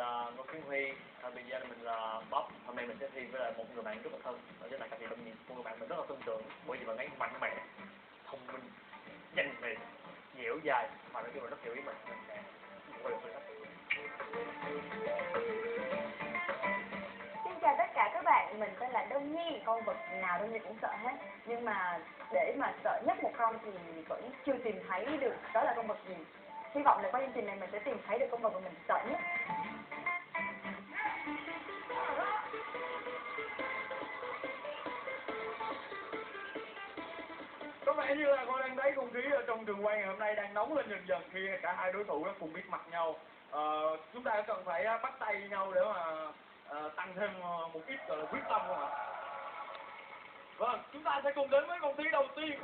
là Ngô Kiến Huy, bây giờ mình là Bob. Hôm nay mình sẽ thi với lại một người bạn rất là thân, đó chính là ca sĩ Đông Nhi. Một người bạn mình rất là tin tưởng bởi vì bạn ấy mạnh mẽ, thông minh, nhanh nhạy, dẻo dai và nói chung là rất hiểu ý mình. Mình sẽ gọi được người đó. Xin chào tất cả các bạn, mình tên là Đông Nhi. Con vật nào Đông Nhi cũng sợ hết, nhưng mà để mà sợ nhất một con thì vẫn chưa tìm thấy được đó là con vật gì. Hy vọng là qua chương trình này mình sẽ tìm thấy được con vật mà mình sợ nhất. Có vẻ như là con đang thấy không khí ở trong trường quay ngày hôm nay đang nóng lên dần dần khi cả hai đối thủ cùng biết mặt nhau. Chúng ta cần phải bắt tay nhau để mà tăng thêm một ít quyết tâm không ạ? Vâng, chúng ta sẽ cùng đến với vòng thi đầu tiên.